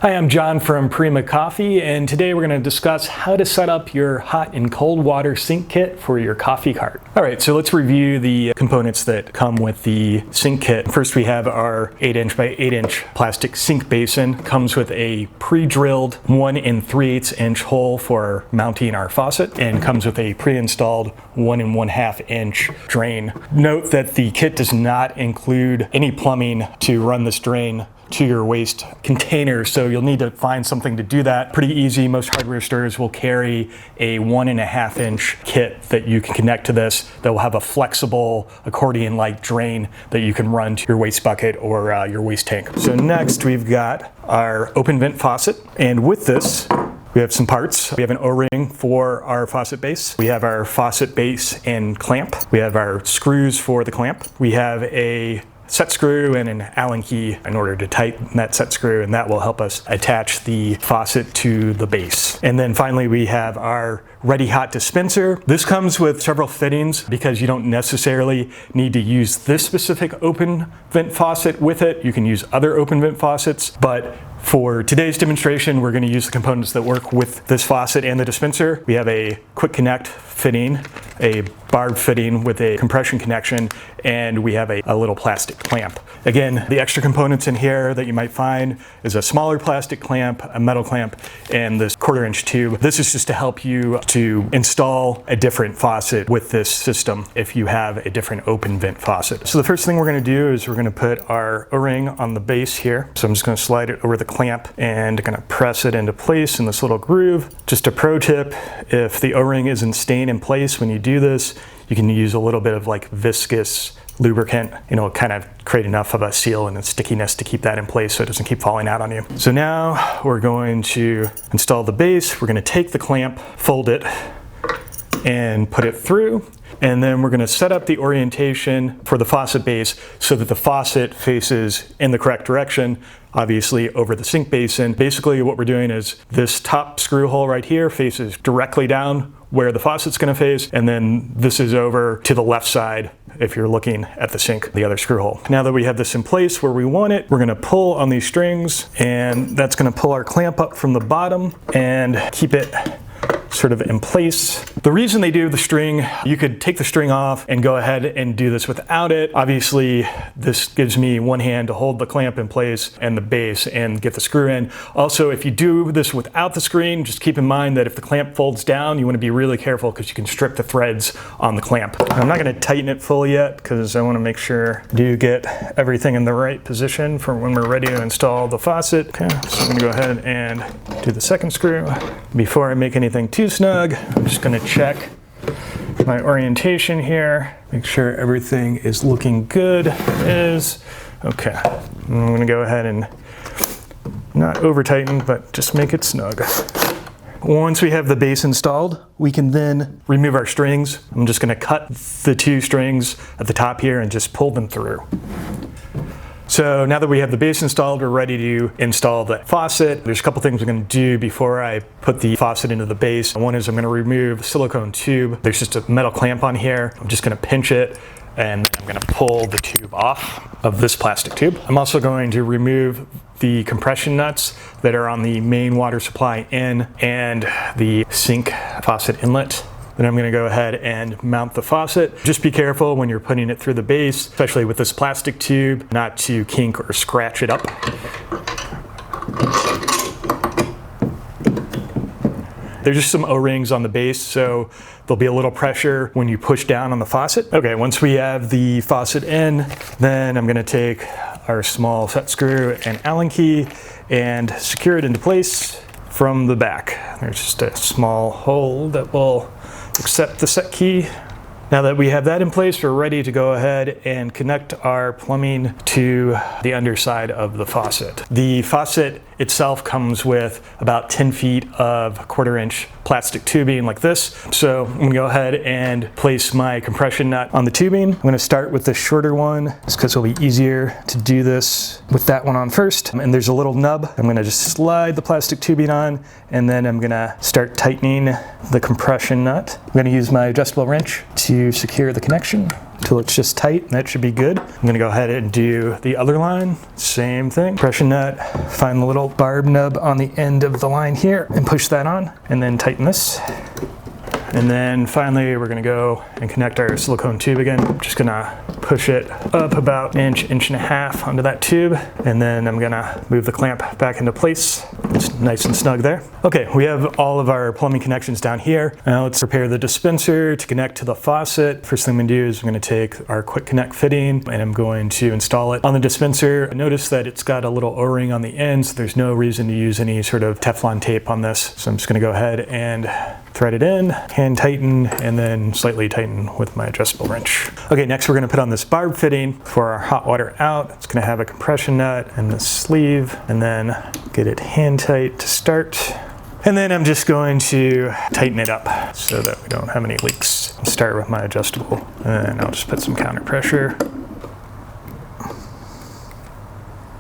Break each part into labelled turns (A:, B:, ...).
A: Hi, I'm John from Prima Coffee, and today we're going to discuss how to set up your hot and cold water sink kit for your coffee cart. All right, so let's review the components that come with the sink kit. First, we have our 8" by 8" plastic sink basin. Comes with a pre-drilled 1 3/8 inch hole for mounting our faucet, and comes with a pre-installed 1 1/2 inch drain. Note that the kit does not include any plumbing to run this drain to your waste container, so you'll need to find something to do that. Pretty easy. Most hardware stores will carry a 1 1/2 inch kit that you can connect to this that will have a flexible accordion-like drain that you can run to your waste bucket or your waste tank. So next we've got our open vent faucet, and with this we have some parts. We have an O-ring for our faucet base. We have our faucet base and clamp. We have our screws for the clamp. We have a set screw and an Allen key in order to tighten that set screw, and that will help us attach the faucet to the base. And then finally we have our ReadyHot dispenser. This comes with several fittings because you don't necessarily need to use this specific open vent faucet with it. You can use other open vent faucets, but for today's demonstration, we're going to use the components that work with this faucet and the dispenser. We have a quick connect fitting, a barb fitting with a compression connection, and we have a little plastic clamp. Again, the extra components in here that you might find is a smaller plastic clamp, a metal clamp, and this 1/4 inch tube. This is just to help you to install a different faucet with this system if you have a different open vent faucet. So the first thing we're going to do is we're going to put our O-ring on the base here. So I'm just going to slide it over the clamp and going to press it into place in this little groove. Just a pro tip, if the O-ring isn't staying in place when you do this, you can use a little bit of like viscous lubricant, kind of create enough of a seal and a stickiness to keep that in place so it doesn't keep falling out on you. So now we're going to install the base. We're going to take the clamp, fold it, and put it through. And then we're going to set up the orientation for the faucet base so that the faucet faces in the correct direction, obviously over the sink basin. Basically what we're doing is this top screw hole right here faces directly down where the faucet's going to face, and then this is over to the left side if you're looking at the sink, the other screw hole. Now that we have this in place where we want it, we're going to pull on these strings, and that's going to pull our clamp up from the bottom and keep it sort of in place. The reason they do the string, you could take the string off and go ahead and do this without it. Obviously, this gives me one hand to hold the clamp in place and the base and get the screw in. Also, if you do this without the screen, just keep in mind that if the clamp folds down, you want to be really careful because you can strip the threads on the clamp. I'm not going to tighten it fully yet because I want to make sure I do get everything in the right position for when we're ready to install the faucet. Okay, so I'm going to go ahead and do the second screw. Before I make anything too snug, I'm just going to check my orientation here, make sure everything is looking good. It is. Okay, I'm going to go ahead and not over tighten, but just make it snug. Once we have the base installed, we can then remove our strings. I'm just going to cut the 2 strings at the top here and just pull them through. So now that we have the base installed, we're ready to install the faucet. There's a couple things we're going to do before I put the faucet into the base. One is I'm going to remove the silicone tube. There's just a metal clamp on here. I'm just going to pinch it, and I'm going to pull the tube off of this plastic tube. I'm also going to remove the compression nuts that are on the main water supply in and the sink faucet inlet. Then I'm going to go ahead and mount the faucet. Just be careful when you're putting it through the base, especially with this plastic tube, not to kink or scratch it up. There's just some O-rings on the base, so there'll be a little pressure when you push down on the faucet. Okay, once we have the faucet in, then I'm going to take our small set screw and Allen key and secure it into place from the back. There's just a small hole that will accept the set key. Now that we have that in place, we're ready to go ahead and connect our plumbing to the underside of the faucet. The faucet itself comes with about 10 feet of 1/4 inch plastic tubing like this. So I'm gonna go ahead and place my compression nut on the tubing. I'm gonna start with the shorter one just because it'll be easier to do this with that one on first. And there's a little nub. I'm gonna just slide the plastic tubing on, and then I'm gonna start tightening the compression nut. I'm gonna use my adjustable wrench to to secure the connection until it's just tight, and that should be good. I'm gonna go ahead and do the other line, same thing. Compression nut, find the little barb nub on the end of the line here and push that on, and then tighten this. And then finally, we're gonna go and connect our silicone tube again. I'm just gonna push it up about an inch and a half onto that tube, and then I'm gonna move the clamp back into place. It's nice and snug there. Okay, we have all of our plumbing connections down here. Now let's prepare the dispenser to connect to the faucet. First thing I'm gonna do is I'm gonna take our quick connect fitting and I'm going to install it on the dispenser. Notice that it's got a little O-ring on the end, so there's no reason to use any sort of Teflon tape on this. So I'm just gonna go ahead and thread it in, hand tighten, and then slightly tighten with my adjustable wrench. Okay, next we're gonna put on this barb fitting for our hot water out. It's gonna have a compression nut and the sleeve, and then get it hand tight to start. And then I'm just going to tighten it up so that we don't have any leaks. I'll start with my adjustable, and then I'll just put some counter pressure.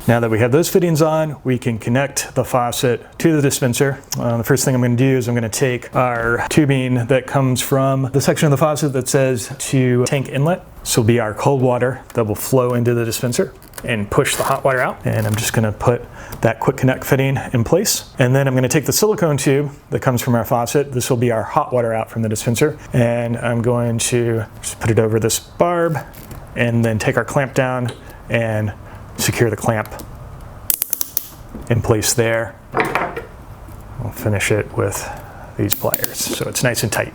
A: Now that we have those fittings on, we can connect the faucet to the dispenser. The first thing I'm going to do is I'm going to take our tubing that comes from the section of the faucet that says to tank inlet. This will be our cold water that will flow into the dispenser and push the hot water out. And I'm just going to put that quick connect fitting in place. And then I'm going to take the silicone tube that comes from our faucet. This will be our hot water out from the dispenser. And I'm going to just put it over this barb and then take our clamp down and secure the clamp in place there. We'll finish it with these pliers so it's nice and tight.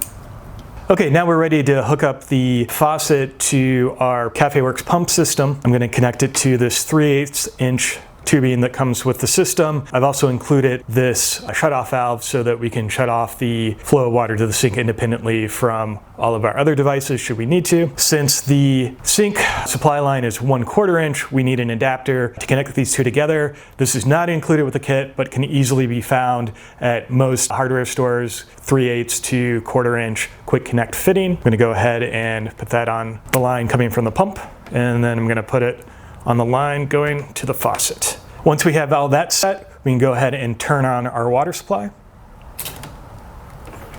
A: Okay, now we're ready to hook up the faucet to our Cafe Works pump system. I'm going to connect it to this 3/8 inch tubing that comes with the system. I've also included this shutoff valve so that we can shut off the flow of water to the sink independently from all of our other devices should we need to. Since the sink supply line is 1/4 inch, we need an adapter to connect these two together. This is not included with the kit, but can easily be found at most hardware stores, 3/8 to 1/4 inch quick connect fitting. I'm gonna go ahead and put that on the line coming from the pump, and then I'm gonna put it on the line going to the faucet. Once we have all that set, we can go ahead and turn on our water supply.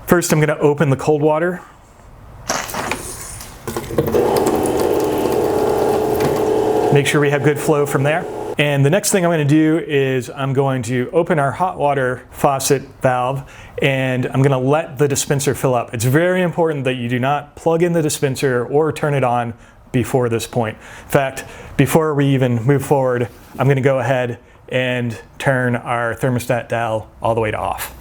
A: First, I'm going to open the cold water. Make sure we have good flow from there. And the next thing I'm going to do is I'm going to open our hot water faucet valve, and I'm going to let the dispenser fill up. It's very important that you do not plug in the dispenser or turn it on before this point. In fact, before we even move forward, I'm going to go ahead and turn our thermostat dial all the way to off.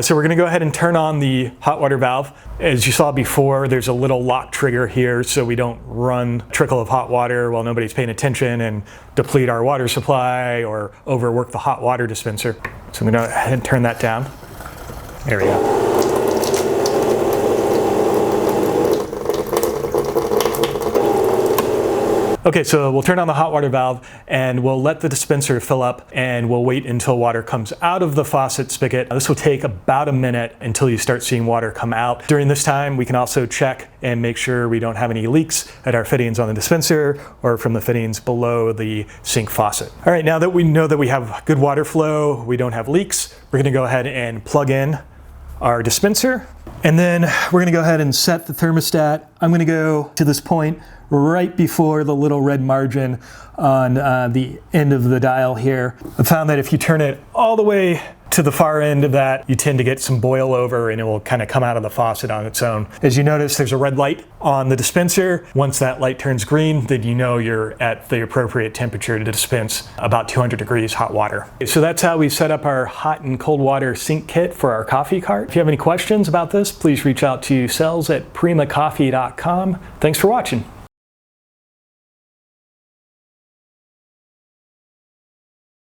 A: So we're going to go ahead and turn on the hot water valve. As you saw before, there's a little lock trigger here so we don't run a trickle of hot water while nobody's paying attention and deplete our water supply or overwork the hot water dispenser. So I'm going to go ahead and turn that down. There we go. Okay, so we'll turn on the hot water valve and we'll let the dispenser fill up, and we'll wait until water comes out of the faucet spigot. This will take about a minute until you start seeing water come out. During this time, we can also check and make sure we don't have any leaks at our fittings on the dispenser or from the fittings below the sink faucet. All right, now that we know that we have good water flow, we don't have leaks, we're gonna go ahead and plug in our dispenser. And then we're gonna go ahead and set the thermostat. I'm gonna go to this point right before the little red margin on the end of the dial here. I found that if you turn it all the way to the far end of that, you tend to get some boil over and it will kind of come out of the faucet on its own. As you notice, there's a red light on the dispenser. Once that light turns green, then you know you're at the appropriate temperature to dispense about 200 degrees hot water. So that's how we set up our hot and cold water sink kit for our coffee cart. If you have any questions about this, please reach out to sales@primacoffee.com. Thanks for watching.